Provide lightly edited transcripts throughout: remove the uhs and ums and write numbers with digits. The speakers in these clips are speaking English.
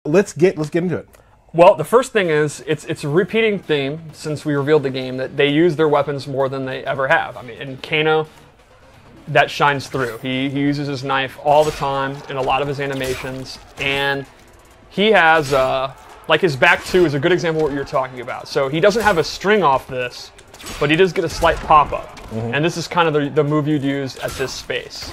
Let's get into it. Well, the first thing is, it's a repeating theme since we revealed the game that they use their weapons more than they ever have. I mean, in Kano, that shines through. He uses his knife all the time in a lot of his animations, and he has, like his back 2 is a good example of what you're talking about. So he doesn't have a string off this, but he does get a slight pop-up. And this is kind of the move you'd use at this space.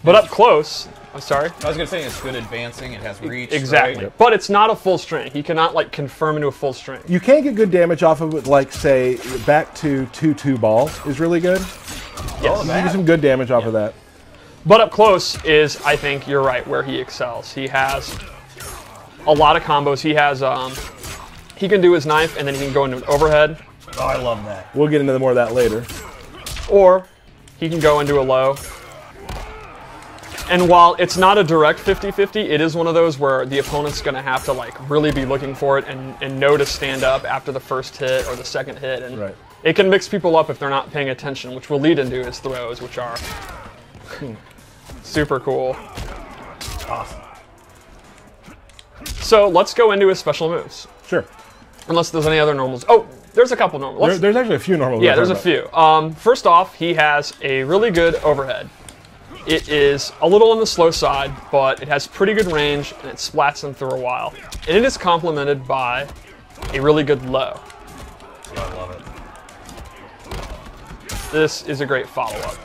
But up close, I'm sorry? I was going to say it's good advancing, it has reach. Exactly. Right? But it's not a full string. He cannot, like, confirm into a full string. You can get good damage off of it, like, say, back to 2-2 ball is really good. Yes. You can get some good damage off of that. But up close is, I think, you're right, where he excels. He has a lot of combos. He has, he can do his knife, and then he can go into an overhead. Oh, I love that. We'll get into more of that later. Or he can go into a low. And while it's not a direct 50-50, it is one of those where the opponent's going to have to like really be looking for it and know to stand up after the first hit or the second hit. And it can mix people up if they're not paying attention, which will lead into his throws, which are super cool. Awesome. So let's go into his special moves. Sure. Unless there's any other normals. Oh, there's a couple normals. There's actually a few normals. Yeah, there's a few. First off, he has a really good overhead. It is a little on the slow side, but it has pretty good range, and it splats them through a while. And it is complemented by a really good low. I love it. This is a great follow-up.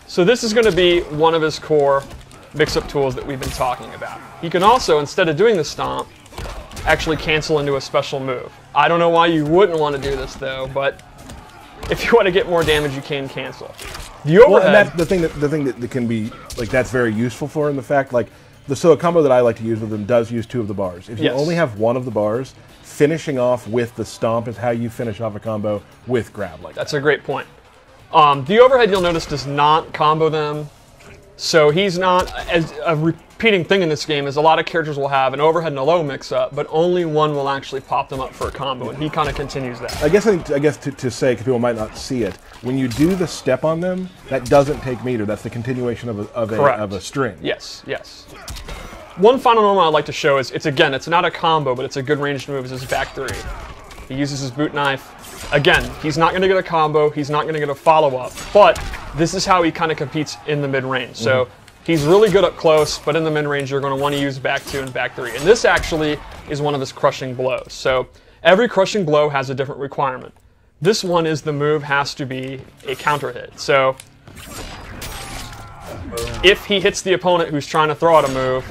So this is going to be one of his core mix-up tools that we've been talking about. He can also, instead of doing the stomp, actually cancel into a special move. I don't know why you wouldn't want to do this, though, but if you want to get more damage, you can cancel. The overhead. Well, and that's the thing that can be like that's very useful for in the fact like so a combo that I like to use with them does use 2 of the bars. If you only have 1 of the bars, finishing off with the stomp is how you finish off a combo with grab like That's a great point. The overhead, you'll notice, does not combo them. So he's not, as a repeating thing in this game is a lot of characters will have an overhead and a low mix-up, but only one will actually pop them up for a combo, and he kind of continues that. I guess to say, because people might not see it, when you do the step on them, that doesn't take meter. That's the continuation of a string. Yes, yes. One final normal I'd like to show is, it's not a combo, but it's a good ranged move, is his back 3. He uses his boot knife. Again, he's not going to get a combo, he's not going to get a follow-up, but this is how he kind of competes in the mid-range. So he's really good up close, but in the mid-range you're going to want to use back 2 and back 3. And this actually is one of his crushing blows. So every crushing blow has a different requirement. This one is the move has to be a counter hit. So if he hits the opponent who's trying to throw out a move,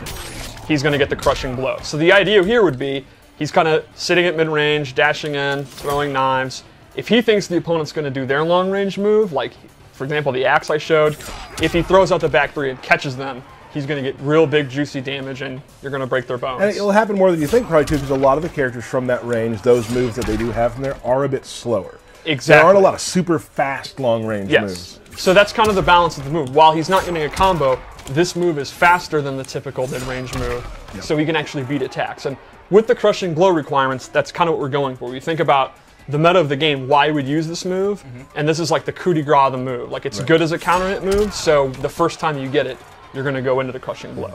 he's going to get the crushing blow. So the idea here would be he's kind of sitting at mid-range, dashing in, throwing knives. If he thinks the opponent's going to do their long-range move, like, for example, the axe I showed, if he throws out the back 3 and catches them, he's going to get real big, juicy damage, and you're going to break their bones. And it'll happen more than you think, probably, too, because a lot of the characters from that range, those moves that they do have from there, are a bit slower. Exactly. There aren't a lot of super fast, long-range moves. So that's kind of the balance of the move. While he's not getting a combo, this move is faster than the typical mid-range move, so he can actually beat attacks. And with the crushing blow requirements, that's kind of what we're going for. We think about the meta of the game, why you would use this move, and this is like the coup de grace of the move. Like, it's good as a counter hit move, so the first time you get it, you're going to go into the crushing blow.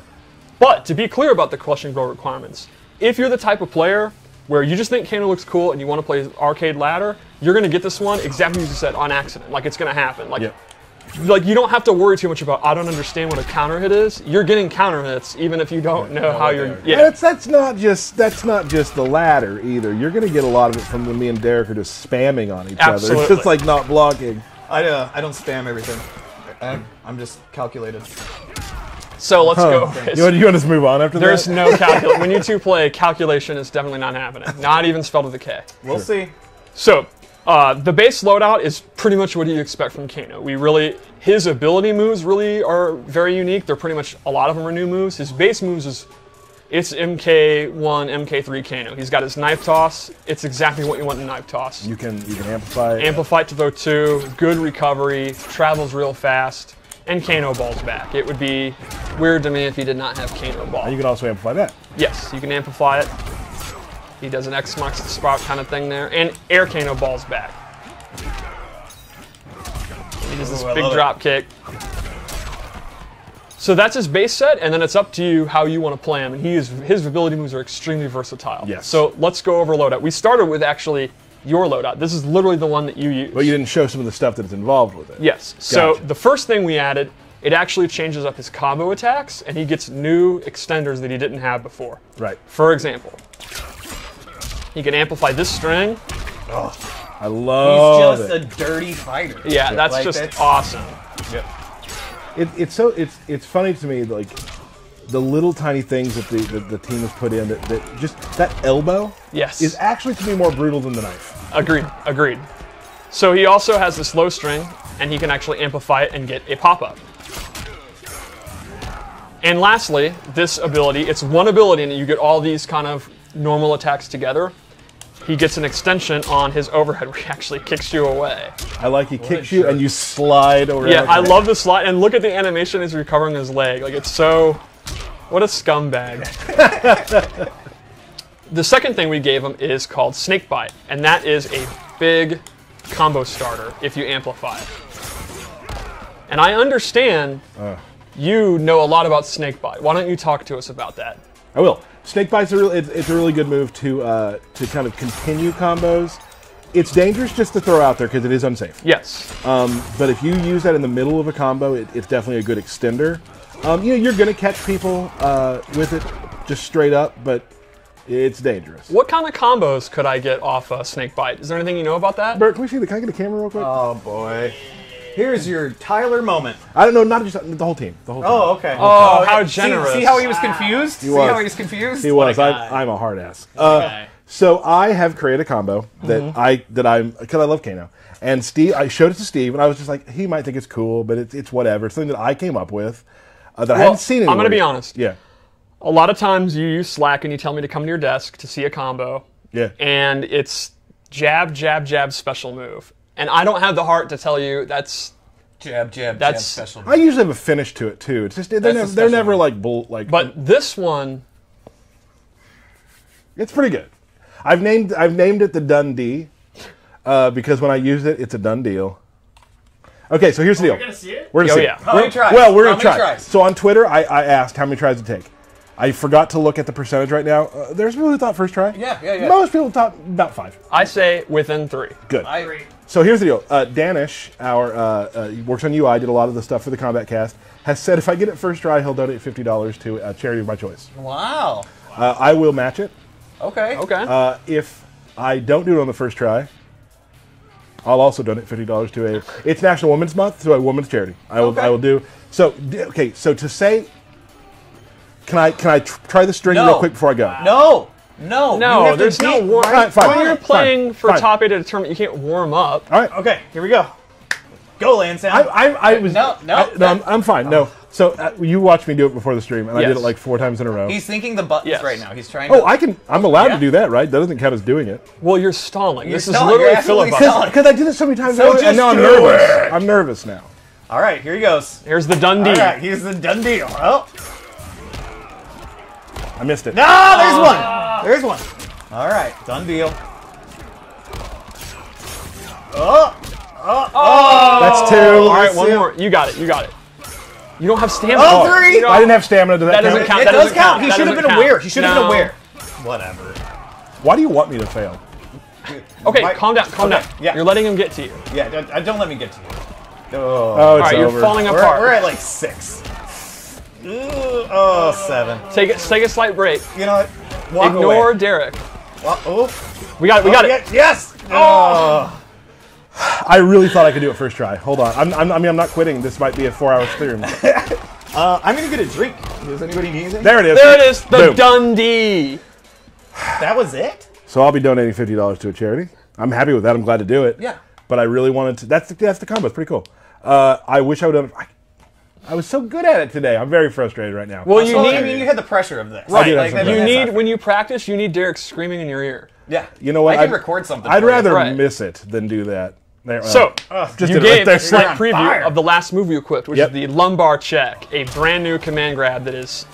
But to be clear about the crushing blow requirements, if you're the type of player where you just think Kano looks cool and you want to play arcade ladder, you're going to get this one exactly as you said, on accident. Like, it's going to happen. Like, you don't have to worry too much about, I don't understand what a counter hit is. You're getting counter hits even if you don't know how you're... That's not just the ladder either. You're going to get a lot of it from when me and Derek are just spamming on each other. It's just like not blocking. I don't spam everything. I'm just calculated. So let's go. You want to just move on after There's that? no calculation. When you two play, calculation is definitely not happening. Not even spelled with a K. We'll see. So, the base loadout is pretty much what you expect from Kano. His ability moves really are very unique. They're pretty much, a lot of them are new moves. His base moves it's MK1, MK3 Kano. He's got his knife toss. It's exactly what you want in knife toss. You can amplify. Amplify to throw 2, good recovery, travels real fast, and Kano balls back. It would be weird to me if he did not have Kano ball. And you can also amplify that. Yes, you can amplify it. He does an X marks the spot kind of thing there, and air Kano balls back. He does this big drop kick. So that's his base set, and then it's up to you how you want to play him. And his ability moves are extremely versatile. Yes. So let's go over loadout. We started with actually your loadout. This is literally the one that you use. But you didn't show some of the stuff that's involved with it. Yes. So Gotcha. the first thing we added, it actually changes up his combo attacks, and he gets new extenders that he didn't have before. Right. For example, he can amplify this string. I love He's it. just a dirty fighter. Yeah, that's Like, just that's- awesome. Yep. It's funny to me, like the little tiny things that the team has put in, that just that elbow Yes. is actually to me more brutal than the knife. Agreed. Agreed. So he also has this low string, and he can actually amplify it and get a pop-up. And lastly, this ability, it's one ability, and you get all these kind of normal attacks together. He gets an extension on his overhead where he actually kicks you away. I like he kicks you and you slide over. Yeah, I love the slide. And look at the animation as he's recovering his leg. Like, it's so... What a scumbag. The second thing we gave him is called Snakebite, and that is a big combo starter if you amplify it. And I understand you know a lot about Snakebite. Why don't you talk to us about that? I will. Snakebite's it's a really good move to kind of continue combos. It's dangerous just to throw out there because it is unsafe. Yes. But if you use that in the middle of a combo, it's definitely a good extender. You're going to catch people with it just straight up, but it's dangerous. What kind of combos could I get off Snakebite? Is there anything you know about that? Bert, can I get a camera real quick? Oh boy. Here's your Tyler moment. I don't know, not just the whole team. The whole team. Oh, okay. Oh, how generous. See how he was confused? See was. how he was confused? He was. What a guy. I'm a hard ass. Okay. So I have created a combo that because I love Kano. And Steve, I showed it to Steve, and I was just like, he might think it's cool, but it's whatever. It's something that I came up with that I hadn't seen anywhere. I'm going to be honest. Yeah. A lot of times you use Slack and you tell me to come to your desk to see a combo. Yeah. And it's jab, jab, jab, special move. And I don't have the heart to tell you that's... Jab, jab, That's- jab, special. I usually have a finish to it too. It's just they're never like like. But this one... It's pretty good. I've named it the Dundee because when I use it, it's a done deal. Okay, so here's the deal. We're gonna see it? We're gonna Oh, see yeah. it. How many tries? Well, we're How gonna many try. tries? So on Twitter, I asked how many tries it take. I forgot to look at the percentage right now. There's people who thought first try. Yeah. Most people thought about 5. I say within 3. Good. I, So here's the deal. Danish, he works on UI, did a lot of the stuff for the Kombat cast, has said if I get it first try, he'll donate $50 to a charity of my choice. wow. I will match it. Okay. Okay. If I don't do it on the first try, I'll also donate $50 to it's National Women's Month, so a women's charity. I will do. So, okay, so to say, can I try the string No. real quick before I go? No. No. no, you have to there's no beat warm. Fine, fine, When you're fine, playing for fine. top 8 at a tournament, you can't warm up. All right. Okay, here we go. Go, Lansdowne. I was No. I'm fine. No. So you watched me do it before the stream, and I did Yes. it like 4 times in a row. He's thinking the buttons Yes. right now. He's trying Oh, to... I'm allowed Yeah. to do that, right? That doesn't count as doing it. Well, you're stalling. This is stalling. literally You're absolutely filibuster. stalling. Because I did it so many times So earlier, just and now I'm do nervous. it. I'm nervous now. All right, here he goes. Here's the Dundee. All right, here's the done deal. Oh. I missed it. No, there's one. There's one. All right, done deal. That's 2. All right, one more. You got it. You got it. You don't have stamina. Oh, 3. You don't- I didn't have stamina. Does That that, doesn't count? count. It That does doesn't count. count. He That should have doesn't been count. aware. He should have been No. aware. Whatever. Why do you want me to fail? Okay, Mike- calm down. Calm okay, down. yeah. You're letting him get to you. Yeah, don't let me get to you. Oh. Oh, All it's right, over. you're falling We're apart. at like 6. Ooh, oh, 7. Take a slight break. You know what? Walk Ignore away. Derek. Oh. We got it. We got it. Yes. Oh. I really thought I could do it first try. Hold on. I'm not quitting. This might be a 4-hour stream. I'm gonna get a drink. Does anybody need anything? There it is. There it is. The Boom. Dundee. That was it? So I'll be donating $50 to a charity. I'm happy with that. I'm glad to do it. Yeah. But I really wanted to. That's the combo. It's pretty cool. I wish I would have. I was so good at it today. I'm very frustrated right now. Well, you So, need. I mean, you had the pressure of this. Right. Like, You that's You need not- when you practice. You need Derek screaming in your ear. Yeah. You know what? I can record something. I'd for you. rather Right. miss it than do that. There, So, just you did it right gave there. a slight on preview fire. of the last move you equipped, which Yep. is the lumbar check, a brand new command grab that is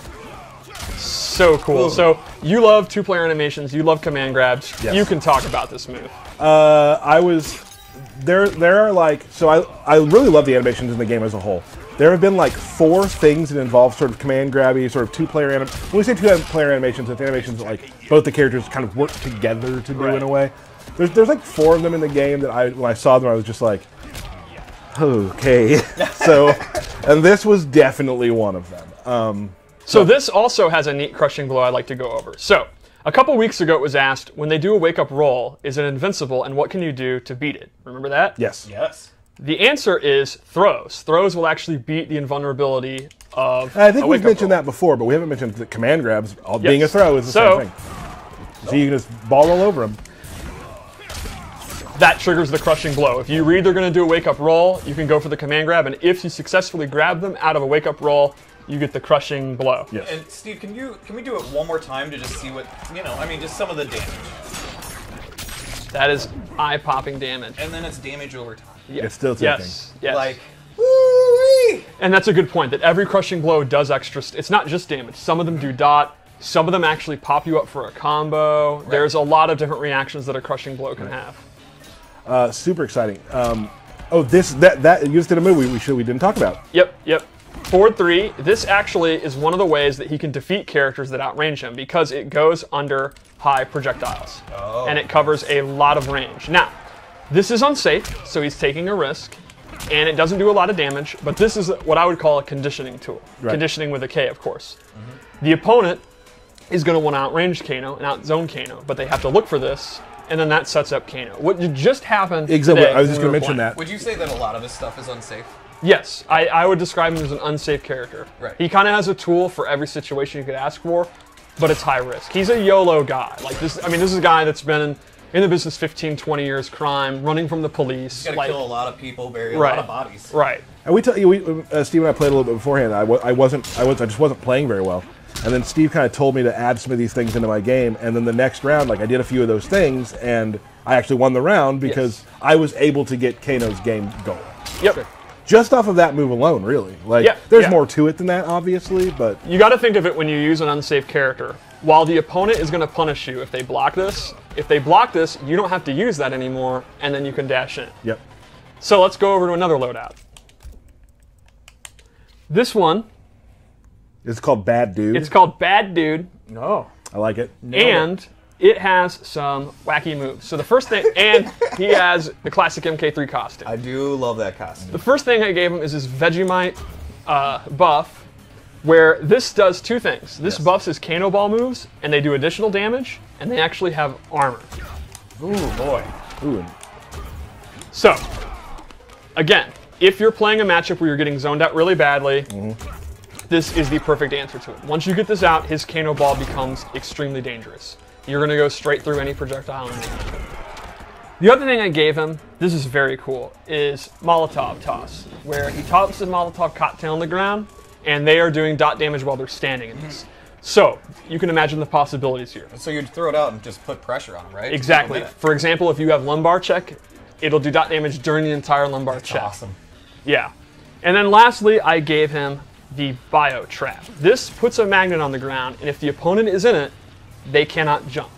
so cool. Ooh. So you love 2-player animations, you love command grabs. Yes. You can talk about this move. I was there. There are like so. I really love the animations in the game as a whole. There have been like 4 things that involve sort of command grabby, sort of two-player when we say two-player animations, it's animations that like both the characters kind of work together to do in a way. There's like 4 of them in the game that when I saw them, I was just like, okay. So, and this was definitely one of them. So this also has a neat crushing blow I'd like to go over. So, a couple weeks ago it was asked, when they do a wake-up roll, is it invincible, and what can you do to beat it? Remember that? Yes. Yes. The answer is throws. Throws will actually beat the invulnerability of I think we've mentioned that before, but we haven't mentioned that command grabs, being a throw, is the same thing. So you can just ball all over them. That triggers the crushing blow. If you read they're going to do a wake-up roll, you can go for the command grab, and if you successfully grab them out of a wake-up roll, you get the crushing blow. Yes. And Steve, can we do it one more time to just see what, I mean, just some of the damage. That is eye-popping damage. And then it's damage over time. Yeah. It's still ticking. Yes. Like, woo-wee! And that's a good point, that every crushing blow does extra. It's not just damage. Some of them do dot. Some of them actually pop you up for a combo. Right. There's a lot of different reactions that a crushing blow can have. Super exciting. Oh, that you just did a move we didn't talk about. Yep. Forward 3. This actually is one of the ways that he can defeat characters that outrange him because it goes under high projectiles. Oh. And it covers a lot of range. Now, this is unsafe, so he's taking a risk, and it doesn't do a lot of damage, but this is what I would call a conditioning tool. Right. Conditioning with a K, of course. Mm-hmm. The opponent is going to want to outrange Kano and outzone Kano, but they have to look for this, and then that sets up Kano. What just happened Exactly. today, I was just going to mention that. Would you say that a lot of his stuff is unsafe? Yes, I would describe him as an unsafe character. Right. He kind of has a tool for every situation you could ask for, but it's high risk. He's a YOLO guy. Like this. I mean, this is a guy that's been in the business 15, 20 years, crime, running from the police. He's got to kill a lot of people, bury a right. lot of bodies. Right. And Steve and I played a little bit beforehand. I just wasn't playing very well. And then Steve kind of told me to add some of these things into my game. And then the next round, like I did a few of those things, and I actually won the round because I was able to get Kano's game going. Yep. So, just off of that move alone, really. Like, there's more to it than that, obviously, but... You got to think of it when you use an unsafe character. While the opponent is going to punish you if they block this, you don't have to use that anymore, and then you can dash in. Yep. So let's go over to another loadout. This one... It's called Bad Dude. It's called Bad Dude. No. I like it. And it has some wacky moves. So the first thing, and he has the classic MK3 costume. I do love that costume. The first thing I gave him is his Vegemite buff, where this does 2 things. This buffs his Kano ball moves, and they do additional damage, and they actually have armor. Ooh, boy. Ooh. So, again, if you're playing a matchup where you're getting zoned out really badly, this is the perfect answer to it. Once you get this out, his Kano ball becomes extremely dangerous. You're going to go straight through any projectile. The other thing I gave him, this is very cool, is Molotov toss, where he tosses a Molotov cocktail on the ground, and they are doing dot damage while they're standing in this. So, you can imagine the possibilities here. So you'd throw it out and just put pressure on them, right? Exactly. For example, if you have lumbar check, it'll do dot damage during the entire lumbar check. Awesome. Yeah. And then lastly, I gave him the bio trap. This puts a magnet on the ground, and if the opponent is in it, they cannot jump.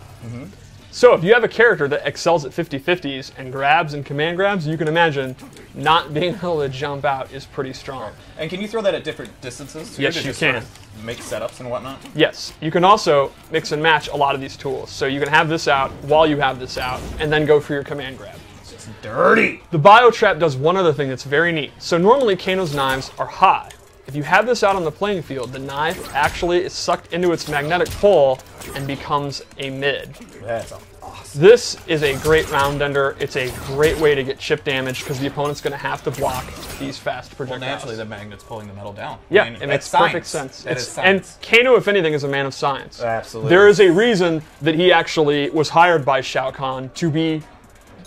So if you have a character that excels at 50-50s and grabs and command grabs, you can imagine not being able to jump out is pretty strong. And can you throw that at different distances too? Yes, to you just can. Sort of make setups and whatnot? Yes. You can also mix and match a lot of these tools. So you can have this out while you have this out, and then go for your command grab. It's just dirty. The bio trap does one other thing that's very neat. So normally Kano's knives are high. If you have this out on the playing field, the knife actually is sucked into its magnetic pole and becomes a mid. That's awesome. This is a great round ender. It's a great way to get chip damage because the opponent's going to have to block these fast projectiles. Well, naturally the magnet's pulling the metal down. Yeah, I mean, it makes that's perfect science. sense. That is science. And Kano, if anything, is a man of science. Absolutely. There is a reason that he actually was hired by Shao Kahn to be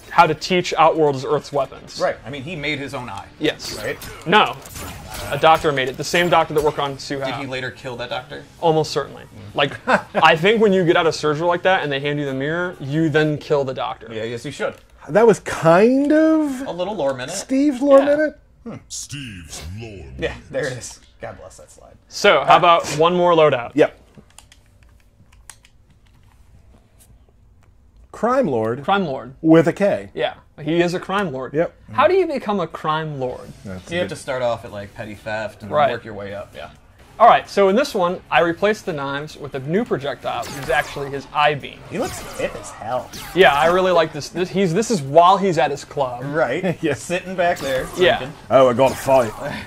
how to teach Outworld's Earth's weapons. Right. I mean, he made his own eye. Yes. Right? No. A doctor made it. The same doctor that worked on Su Hao. Did he later kill that doctor? Almost certainly. Like, I think when you get out of surgery like that and they hand you the mirror, you then kill the doctor. Yeah, yes, you should. That was kind of A little lore minute. Steve's lore minute. Steve's lore. Yeah, there it is. God bless that slide. So, how about one more loadout? Yep. Crime Lord. Crime Lord. With a K. Yeah, he is a crime lord. Yep. How do you become a crime lord? You have to start off at like petty theft and Right. work your way up. Yeah. All right, so in this one, I replaced the knives with a new projectile, which is actually his I-beam. He looks hip as hell. Yeah, I really like this. This is while he's at his club. Right. Yeah. Sitting back there. Yeah. drinking. Oh, I got to fight.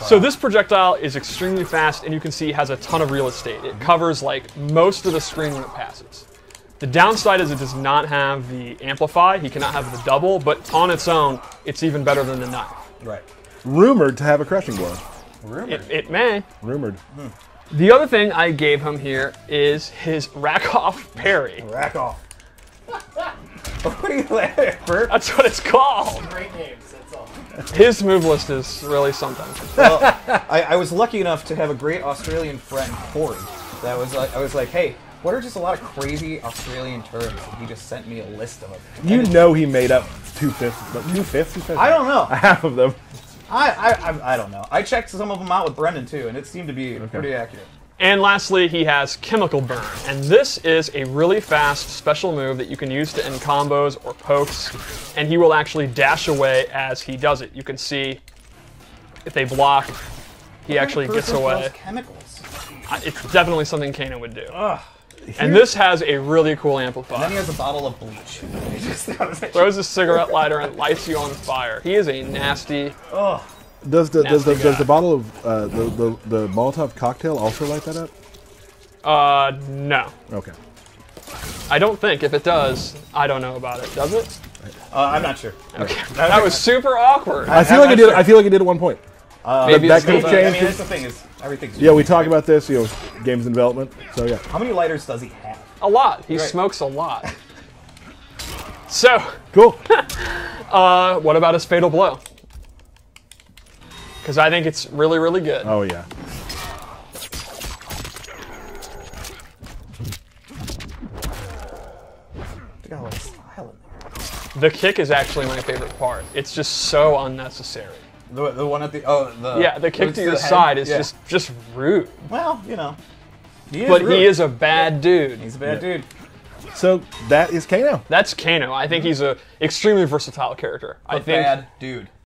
So this projectile is extremely fast, and you can see has a ton of real estate. It covers like most of the screen when it passes. The downside is it does not have the amplify. He cannot have the double, but on its own, it's even better than the knife. Right. Rumored to have a crushing blow. It may. Rumored. The other thing I gave him here is his rack-off parry. Rack off. What are you laughing at, Bert? That's what it's called. Great names, that's all. His move list is really something. Well, I was lucky enough to have a great Australian friend, Corey. That was like, I was like, hey, what are just a lot of crazy Australian terms? And he just sent me a list of them. You know he made up 2/5, but 2/5? He says I don't know. half of them. I don't know. I checked some of them out with Brendan too, and it seemed to be pretty accurate. And lastly, he has Chemical Burn. And this is a really fast special move that you can use to end combos or pokes. And he will actually dash away as he does it. You can see if they block, he actually gets away. Chemicals. It's definitely something Kano would do. And this has a really cool And then amplifier. he has a bottle of bleach. He just Throws a cigarette lighter and lights you on fire. He is a nasty. oh. Does the Nasty guy. does the bottle of the Molotov cocktail also light that up? No. Okay. I don't think. If it does, I don't know about it. Does it? I'm not sure. Okay. That was super awkward. I feel like I did. I feel like I did at one point. Maybe that it's could have still- I mean, changed. that's the thing is everything's. Yeah, we talk about this. You know, games in development. So yeah. How many lighters does he have? A lot. He Right. smokes a lot. So, Cool. what about his Fatal Blow? Because I think it's really, really good. Oh yeah. They got a lot of style in The kick is actually my favorite part. It's just so unnecessary. there. The one at the Yeah, the kick to your head? side is Yeah. just rude. well, you know. He is But rude. he is a bad dude. He's a bad dude. So that is Kano. That's Kano. I think he's a extremely versatile character. I think Bad dude.